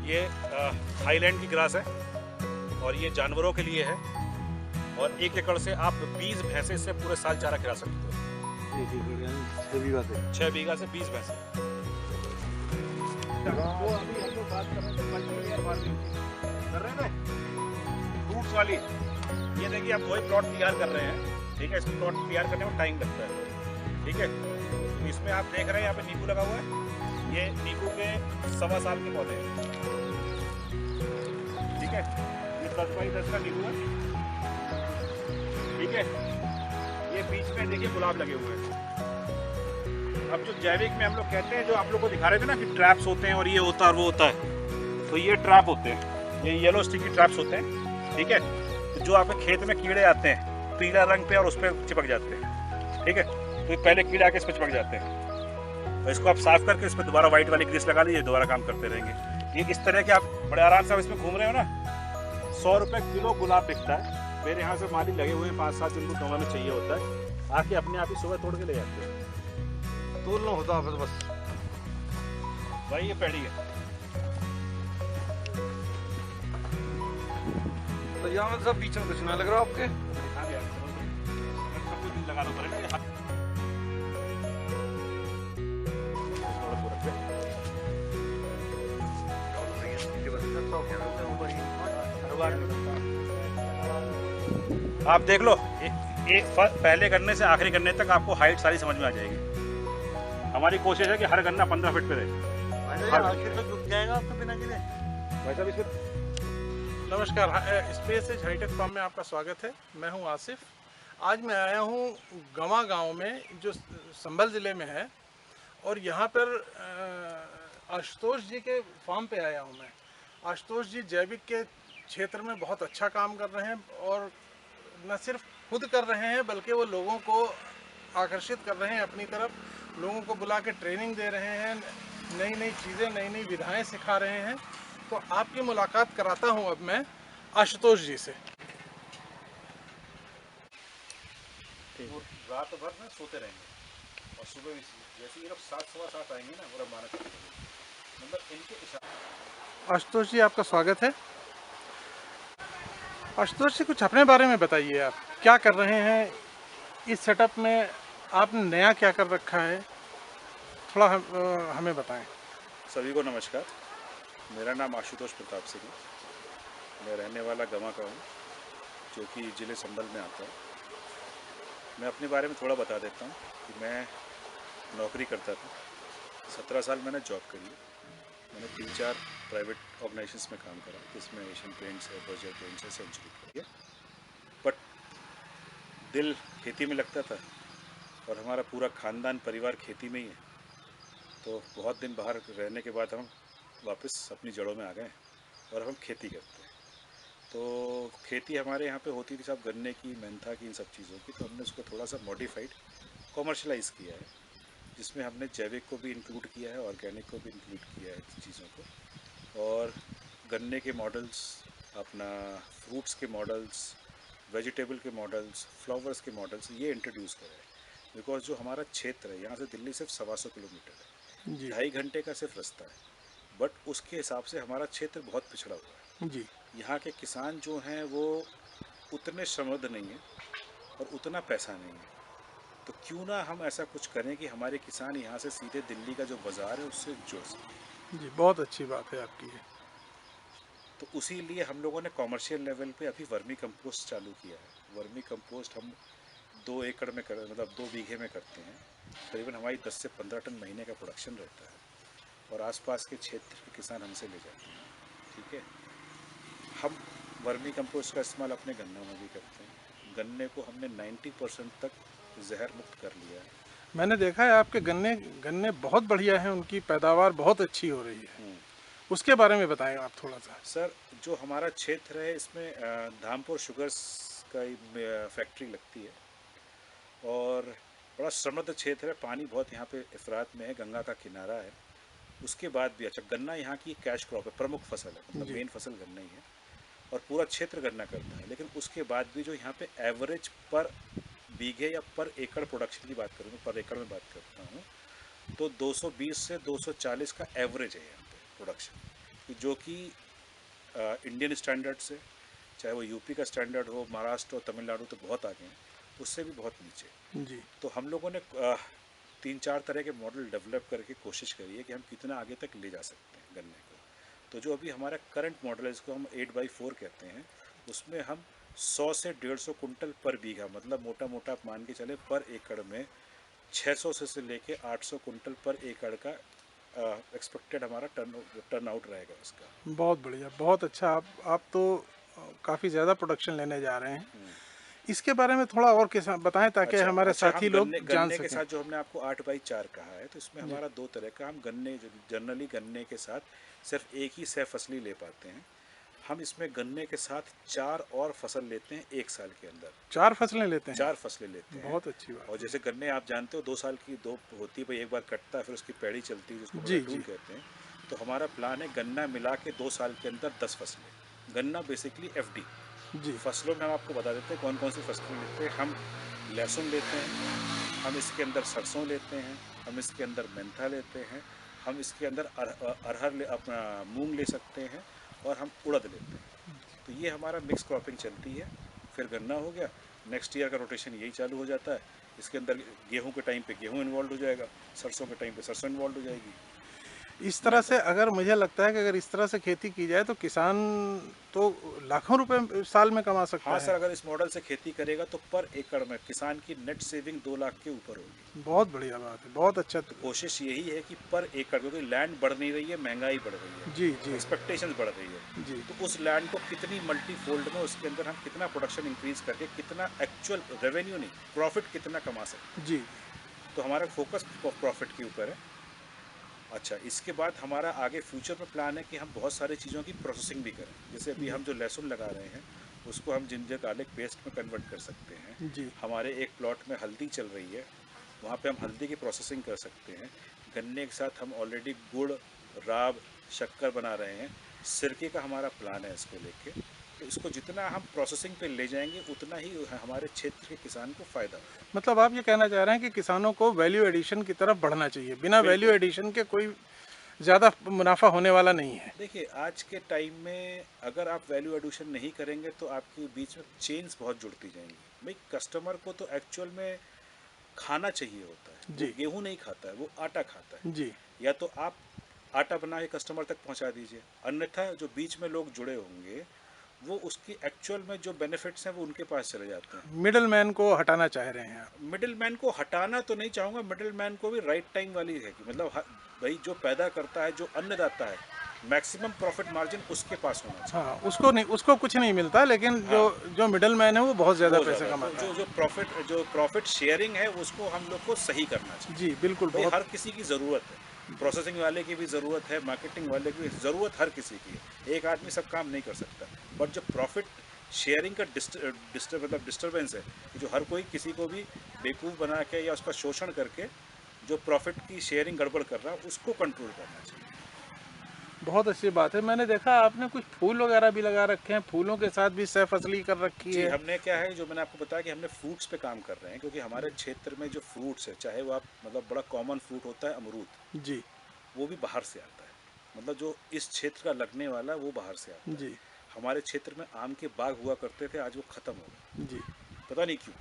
ये थाईलैंड की ग्रास है और ये जानवरों के लिए है और 1 एकड़ से आप 20 भैंसे से पूरे साल चारा खिला सकते हो। 6 बीघा से 20 भैंसे। वो अभी हम लोग बात कर रहे थे मल्टीलेयर फार्मिंग कर रहे हैं ना, फ्रूट्स वाली। ये देखिए आप वही प्लॉट तैयार कर रहे हैं, ठीक है। इसमें प्लॉट तैयार करने में टाइम लगता है, ठीक है। तो इसमें आप देख रहे हैं यहाँ पे नींबू लगा हुआ है। ये नींबू के 1.25 साल के पौधे हैं, ठीक है। ये 10 बाई 10 का नींबू है, ठीक है। ये बीच में देखिए गुलाब लगे हुए हैं। अब जो जैविक में हम लोग कहते हैं, जो आप लोग को दिखा रहे थे ना कि ट्रैप्स होते हैं और ये होता है और वो होता है, तो ये ट्रैप होते हैं, ये येलो स्टिकी ट्रैप्स होते हैं, ठीक है। तो जो आपके खेत में कीड़े आते हैं पीला रंग पे और उस पर चिपक जाते हैं, ठीक है। तो पहले कीड़े आके इस पर चिपक जाते हैं, तो इसको आप साफ करके इस पर दोबारा व्हाइट वाली ग्रीस लगा लीजिए, दोबारा काम करते रहेंगे। ये इस तरह के आप बड़े आराम से आप इसमें घूम रहे हो ना। 100 रुपये किलो गुलाब बिकता है। मेरे यहाँ से माली लगे हुए 5-7 जिनको दवा में चाहिए होता है, आके अपने आप ही सुबह तोड़ के ले जाते हैं। तोड़ना होता है बस भाई ये पैडी है। तो यहाँ में सब बीच में कुछ ना लग रहा आपके? लगा दो पहले। आप देख लो, एक पहले गन्ने से आखिरी गन्ने तक आपको हाइट सारी समझ में आ जाएगी। हमारी कोशिश है कि हर गन्ना 15 फीट पे रहे। नमस्कार, स्पेस एज हाईटेक फार्म में आपका स्वागत है। मैं हूं आसिफ। आज मैं आया हूं गंवा गांव में, जो संभल ज़िले में है, और यहां पर आशुतोष जी के फार्म पे आया हूं मैं। आशुतोष जी जैविक के क्षेत्र में बहुत अच्छा काम कर रहे हैं और न सिर्फ खुद कर रहे हैं बल्कि वो लोगों को आकर्षित कर रहे हैं अपनी तरफ। लोगों को बुला के ट्रेनिंग दे रहे हैं, नई नई चीज़ें, नई नई विधाएं सिखा रहे हैं। तो आपकी मुलाकात कराता हूं अब मैं आशुतोष जी से। रात भर में सोते रहेंगे और सुबह जैसे ये लोग 7-7 आएंगे ना, पूरा माना मतलब इनके इशारे। आशुतोष जी आपका स्वागत है। आशुतोष जी कुछ अपने बारे में बताइए, आप क्या कर रहे हैं इस सेटअप में, आपने नया क्या कर रखा है, थोड़ा हमें बताएं। सभी को नमस्कार, मेरा नाम आशुतोष प्रताप सिंह है। मैं रहने वाला गंवा का हूँ, जो कि ज़िले संभल में आता है। मैं अपने बारे में थोड़ा बता देता हूँ कि मैं नौकरी करता था। 17 साल मैंने जॉब करी। मैंने 3-4 प्राइवेट ऑर्गेनाइजेशंस में काम करा, जिसमें एशियन पेंट्स है, बर्जर पेंट्स है, सेंचुरी का। बट दिल खेती में लगता था और हमारा पूरा ख़ानदान परिवार खेती में ही है। तो बहुत दिन बाहर रहने के बाद हम वापस अपनी जड़ों में आ गए और हम खेती करते हैं। तो खेती हमारे यहाँ पे होती थी सब गन्ने की, मेंथा की, इन सब चीज़ों की। तो हमने उसको थोड़ा सा मॉडिफाइड कॉमर्शलाइज़ किया है, जिसमें हमने जैविक को भी इंक्लूड किया है, ऑर्गेनिक को भी इंक्लूड किया है चीज़ों को। और गन्ने के मॉडल्स, अपना फ्रूट्स के मॉडल्स, वेजिटेबल के मॉडल्स, फ्लावर्स के मॉडल्स, ये इंट्रोड्यूस करें। बिकॉज जो हमारा क्षेत्र है, यहाँ से दिल्ली सिर्फ 125 किलोमीटर है, 2.5 घंटे का सिर्फ रास्ता है। बट उसके हिसाब से हमारा क्षेत्र बहुत पिछड़ा हुआ है जी। यहाँ के किसान जो हैं वो उतने समृद्ध नहीं हैं और उतना पैसा नहीं है। तो क्यों ना हम ऐसा कुछ करें कि हमारे किसान यहाँ से सीधे दिल्ली का जो बाज़ार है उससे जुड़ सकें जी। बहुत अच्छी बात है आपकी ये। तो उसी लिए हम लोगों ने कॉमर्शियल लेवल पे अभी वर्मी कंपोस्ट चालू किया है। वर्मी कंपोस्ट हम 2 एकड़ में मतलब 2 बीघे में करते हैं। करीबन हमारी 10 से 15 टन महीने का प्रोडक्शन रहता है और आसपास के क्षेत्र के किसान हमसे ले जाते हैं, ठीक है। हम वर्मी कंपोस्ट का इस्तेमाल अपने गन्नों में भी करते हैं, गन्ने को हमने 90% तक जहर मुक्त कर लिया है। मैंने देखा है आपके गन्ने गन्ने बहुत बढ़िया हैं, उनकी पैदावार बहुत अच्छी हो रही है। उसके बारे में बताएं आप थोड़ा सा। सर, जो हमारा क्षेत्र है इसमें धामपुर शुगर्स का फैक्ट्री लगती है और बड़ा समृद्ध क्षेत्र है। पानी बहुत यहाँ पे इफरात में है, गंगा का किनारा है। उसके बाद भी अच्छा, गन्ना यहाँ की कैश क्रॉप है, प्रमुख फसल है, मतलब मेन फसल गन्ना ही है और पूरा क्षेत्र गन्ना करता है। लेकिन उसके बाद भी जो यहाँ पे एवरेज पर बीघे या पर एकड़ प्रोडक्शन की बात करूँ, पर एकड़ में बात करता हूँ, तो 220 से 240 का एवरेज है यहाँ पे प्रोडक्शन, जो कि इंडियन स्टैंडर्ड से, चाहे वो यूपी का स्टैंडर्ड हो, महाराष्ट्र और तमिलनाडु, तो बहुत आगे हैं, उससे भी बहुत नीचे जी। तो हम लोगों ने 3-4 तरह के मॉडल डेवलप करके कोशिश करी है कि हम कितना आगे तक ले जा सकते हैं गन्ने को। तो जो अभी हमारा करंट मॉडल है, इसको हम 8x4 कहते हैं, उसमें हम 100 से 150 कुंटल पर बीघा, मतलब मोटा मोटा आप मान के चले पर एकड़ में 600 से लेके 800 कुंटल पर एकड़ का एक्सपेक्टेड हमारा टर्न आउट रहेगा उसका। बहुत बढ़िया, बहुत अच्छा। आप तो काफ़ी ज़्यादा प्रोडक्शन लेने जा रहे हैं। इसके बारे में थोड़ा और किसान बताएं ताकि हमारे साथी लोग जान गन्ने के सकें। साथ जो हमने आपको 8x4 कहा है, तो इसमें हमारा 2 तरह का, हम गन्ने जनरली गन्ने के साथ सिर्फ एक ही सह फसली ले पाते हैं। हम इसमें गन्ने के साथ 4 और फसल लेते हैं एक साल के अंदर। 4 फसलें लेते हैं? 4 फसलें लेते हैं। बहुत अच्छी बात। और जैसे गन्ने आप जानते हो 2 साल की दो होती है भाई, एक बार कटता है फिर उसकी पैड़ी चलती है, जिसको जी, टूल कहते हैं। तो हमारा प्लान है गन्ना मिला के 2 साल के अंदर 10 फसलें। गन्ना बेसिकली एफडी जी। फसलों में हम आपको बता देते हैं कौन कौन सी फसलें लेते हैं। हम लहसुन लेते हैं, हम इसके अंदर सरसों लेते हैं, हम इसके अंदर मेंथा लेते हैं, हम इसके अंदर अरहर अपना मूंग ले सकते हैं और हम उड़द लेते हैं। तो ये हमारा मिक्स क्रॉपिंग चलती है। फिर गन्ना हो गया, नेक्स्ट ईयर का रोटेशन यही चालू हो जाता है। इसके अंदर गेहूं के टाइम पे गेहूं इन्वॉल्व हो जाएगा, सरसों के टाइम पे सरसों इन्वॉल्व हो जाएगी। इस तरह से अगर मुझे लगता है कि अगर इस तरह से खेती की जाए तो किसान तो लाखों रुपए साल में कमा सकता हाँ है। सर, अगर इस मॉडल से खेती करेगा तो पर एकड़ में किसान की नेट सेविंग 2 लाख के ऊपर होगी। बहुत बढ़िया बात है, बहुत अच्छा। तो कोशिश यही है कि पर एकड़, क्योंकि लैंड बढ़ नहीं रही है, महंगाई बढ़ रही है, जी जी एक्सपेक्टेशंस बढ़ रही है। जी। तो उस लैंड को कितनी मल्टीफोल्ड में, उसके अंदर हम कितना प्रोडक्शन इंक्रीज करके कितना एक्चुअल रेवेन्यू नहीं, प्रॉफिट कितना कमा सकते हैं। जी। तो हमारा फोकस प्रॉफिट के ऊपर है। अच्छा, इसके बाद हमारा आगे फ्यूचर में प्लान है कि हम बहुत सारी चीज़ों की प्रोसेसिंग भी करें। जैसे अभी हम जो लहसुन लगा रहे हैं उसको हम जिंजर गार्लिक पेस्ट में कन्वर्ट कर सकते हैं। जी। हमारे एक प्लॉट में हल्दी चल रही है, वहाँ पे हम हल्दी की प्रोसेसिंग कर सकते हैं। गन्ने के साथ हम ऑलरेडी गुड़, राब, शक्कर बना रहे हैं। सिरके का हमारा प्लान है इसको लेके। तो इसको जितना हम प्रोसेसिंग पे ले जाएंगे उतना ही हमारे क्षेत्र के किसान को फ़ायदा होगा। मतलब आप ये कहना चाह रहे हैं कि किसानों को वैल्यू एडिशन की तरफ बढ़ना चाहिए, बिना वैल्यू एडिशन के कोई ज़्यादा मुनाफा होने वाला नहीं है। देखिए, आज के टाइम में अगर आप वैल्यू एडिशन नहीं करेंगे तो आपके बीच में चेन्स बहुत जुड़ती जाएंगी। भाई, कस्टमर को तो एक्चुअल में खाना चाहिए होता है, जी। वो गेहूं नहीं खाता है, वो आटा खाता है। जी। या तो आप आटा बना के कस्टमर तक पहुंचा दीजिए, अन्यथा जो बीच में लोग जुड़े होंगे वो उसकी एक्चुअल में जो बेनिफिट्स हैं वो उनके पास चले जाते हैं। मिडल मैन को हटाना चाह रहे हैं आप? मिडिल मैन को हटाना तो नहीं चाहूँगा, मिडिल मैन को भी राइट टाइम वाली है कि मतलब भाई जो पैदा करता है, जो अन्नदाता है, मैक्सिमम प्रॉफिट मार्जिन उसके पास होना चाहिए। हाँ, उसको नहीं, उसको कुछ नहीं मिलता, लेकिन जो मिडल मैन है वो बहुत ज़्यादा बहुत पैसे ज़्यादा। कमाता तो है। जो प्रॉफिट शेयरिंग है उसको हम लोग को सही करना चाहिए। जी बिल्कुल। भाई, बहुत हर किसी की ज़रूरत है, प्रोसेसिंग वाले की भी ज़रूरत है, मार्केटिंग वाले की भी ज़रूरत, हर किसी की है। एक आदमी सब काम नहीं कर सकता। बट जो प्रॉफिट शेयरिंग का डिस्टर्बेंस है कि जो हर कोई किसी को भी बेवकूफ़ बना के या उसका शोषण करके जो प्रॉफिट की शेयरिंग गड़बड़ कर रहा है, उसको कंट्रोल करना चाहिए। बहुत अच्छी बात है। मैंने देखा आपने कुछ फूल वगैरह भी लगा रखे हैं, फूलों के साथ भी सह फसली कर रखी जी, है। हमने क्या है, जो मैंने आपको बताया कि हमने फ्रूट्स पे काम कर रहे हैं, क्योंकि हमारे क्षेत्र में जो फ्रूट्स है, चाहे वो आप मतलब बड़ा कॉमन फ्रूट होता है अमरूद, जी वो भी बाहर से आता है। मतलब जो इस क्षेत्र का लगने वाला है वो बाहर से आता है। जी हमारे क्षेत्र में आम के बाग हुआ करते थे, आज वो ख़त्म हो गए, जी। पता नहीं क्यों।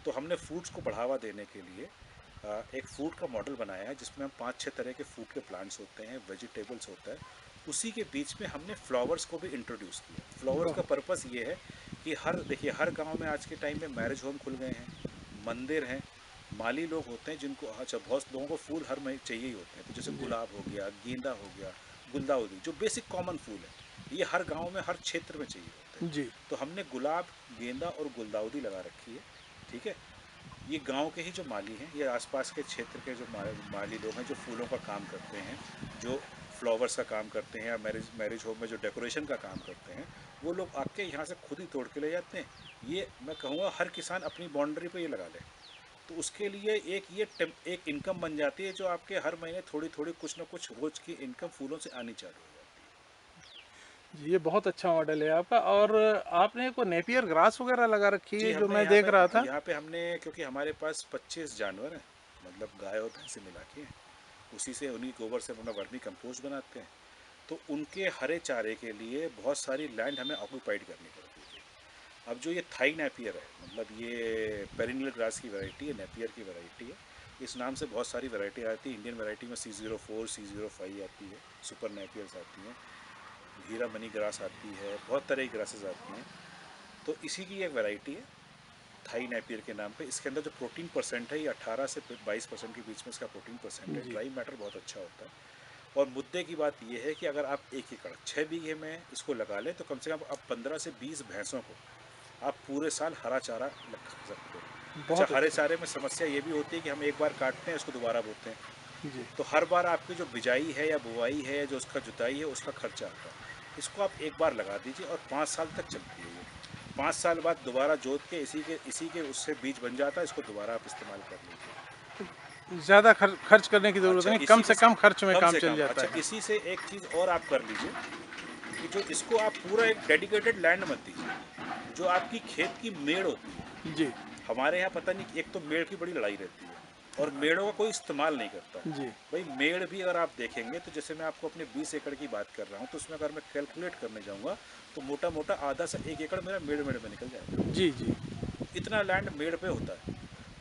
तो हमने फ्रूट्स को बढ़ावा देने के लिए एक फ्रूट का मॉडल बनाया है, जिसमें हम 5-6 तरह के फ्रूट के प्लांट्स होते हैं, वेजिटेबल्स होता है, उसी के बीच में हमने फ्लावर्स को भी इंट्रोड्यूस किया। फ्लावर्स का पर्पस ये है कि देखिए हर गांव में आज के टाइम में मैरिज होम खुल गए हैं, मंदिर हैं, माली लोग होते हैं जिनको, अच्छा, बहुत लोगों को फूल हर महीने चाहिए ही होते हैं। तो जैसे गुलाब हो गया, गेंदा हो गया, गुलदाउदी, जो बेसिक कॉमन फूल है, ये हर गांव में, हर क्षेत्र में चाहिए होता है। होते। जी तो हमने गुलाब, गेंदा और गुलदाउदी लगा रखी है। ठीक है, ये गांव के ही जो माली हैं, ये आसपास के क्षेत्र के जो माली लोग हैं जो फूलों का काम करते हैं, जो फ्लावर्स का काम करते हैं, या मैरिज होम में जो डेकोरेशन का काम करते हैं, वो लोग आके यहाँ से खुद ही तोड़ के ले जाते हैं। ये मैं कहूँगा हर किसान अपनी बाउंड्री पे ये लगा ले, तो उसके लिए एक इनकम बन जाती है, जो आपके हर महीने थोड़ी थोड़ी कुछ ना कुछ रोज की इनकम फूलों से आनी चालू हो जाती जी, ये बहुत अच्छा मॉडल है आपका। और आपने को नेपियर ग्रास वगैरह लगा रखी है। है जी, जो हमने मैं देख रहा था। यहाँ पे हमने, क्योंकि हमारे पास 25 जानवर हैं, मतलब गाय और भैंसे मिला के, उसी से उन्हीं गोबर से अपना वर्मी कंपोस्ट बनाते हैं। तो उनके हरे चारे के लिए बहुत सारी लैंड हमें ऑक्यूपाइड करनी पड़ती है। अब जो ये थाई नेपियर है, मतलब ये पेरिनियल ग्रास की वैरायटी है, नेपियर की वैरायटी है। इस नाम से बहुत सारी वैरायटी आती है। इंडियन वैरायटी में C04, C05 आती है, सुपर नेपियर्स आती हैं, हीरा मनी ग्रास आती है, बहुत तरह की ग्रासेस आती हैं। तो इसी की एक वैरायटी है थाई नेपियर के नाम पे। इसके अंदर जो प्रोटीन परसेंट है, ये 18 से 22% के बीच में इसका प्रोटीन परसेंट है। जी ड्राई मैटर बहुत अच्छा होता है। और मुद्दे की बात यह है कि अगर आप 1 एकड़ 6 बीघे में इसको लगा लें, तो कम से कम आप 15 से 20 भैंसों को आप पूरे साल हरा चारा लगा सकते हो। अच्छा, बहुत हरे अच्छा। चारे में समस्या ये भी होती है कि हम एक बार काटते हैं, इसको दोबारा बोते हैं, जी तो हर बार आपकी जो बिजाई है या बुवाई है या जो उसका जुताई है, उसका खर्चा आता है। इसको आप एक बार लगा दीजिए और 5 साल तक चलती है ये। 5 साल बाद दोबारा जोत के इसी के उससे बीज बन जाता है, इसको दोबारा आप इस्तेमाल कर लीजिए। ज़्यादा खर्च करने की ज़रूरत अच्छा, नहीं, इसी कम में से कम खर्च में कम काम से चल कम, जाता अच्छा है। इसी से एक चीज़ और आप कर लीजिए कि जो इसको आप पूरा एक डेडिकेटेड लैंड मत दीजिए। जो आपकी खेत की मेड़ होती है, जी हमारे यहाँ पता नहीं, एक तो मेड़ की बड़ी लड़ाई रहती है और मेड़ों का कोई इस्तेमाल नहीं करता। जी भाई मेड़ भी अगर आप देखेंगे, तो जैसे मैं आपको अपने 20 एकड़ की बात कर रहा हूँ, तो उसमें अगर मैं कैलकुलेट करने जाऊँगा तो मोटा मोटा आधा से 1 एकड़ मेरा मेड़ मेड़ में निकल जाएगा। जी जी इतना लैंड मेड़ पे होता है।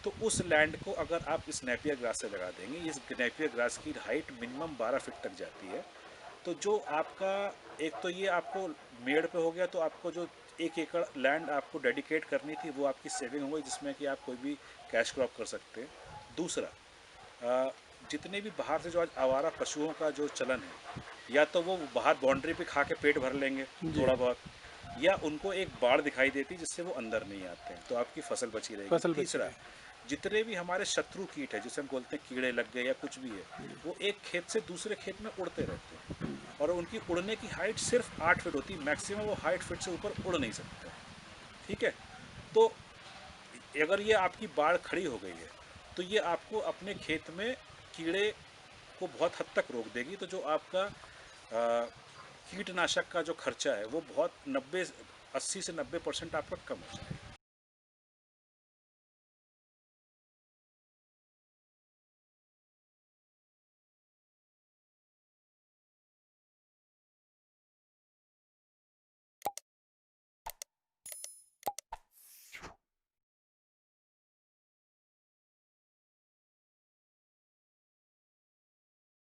तो उस लैंड को अगर आप इस नेपियर ग्रास से लगा देंगे, इस नेपियर ग्रास की हाइट मिनिमम 12 फीट तक जाती है। तो जो आपका, एक तो ये आपको मेड़ पे हो गया, तो आपको जो 1 एकड़ लैंड आपको डेडिकेट करनी थी, वो आपकी सेविंग हो गई, जिसमें कि आप कोई भी कैश क्रॉप कर सकते हैं। दूसरा, जितने भी बाहर से जो आज आवारा पशुओं का जो चलन है, या तो वो बाहर बाउंड्री पे खा के पेट भर लेंगे जी थोड़ा बहुत, या उनको एक बाड़ दिखाई देती जिससे वो अंदर नहीं आते हैं, तो आपकी फसल बची रहेगी। फसल बची तीसरा, रही। जितने भी हमारे शत्रु कीट है, जिसे हम बोलते हैं कीड़े लग गए या कुछ भी है, वो एक खेत से दूसरे खेत में उड़ते रहते हैं, और उनकी उड़ने की हाइट सिर्फ 8 फीट होती है मैक्सिमम, वो 8 फीट से ऊपर उड़ नहीं सकते। ठीक है, तो अगर ये आपकी बाढ़ खड़ी हो गई है, तो ये आपको अपने खेत में कीड़े को बहुत हद तक रोक देगी। तो जो आपका कीटनाशक का जो खर्चा है, वो बहुत 80 से 90% आपका कम हो जाएगा।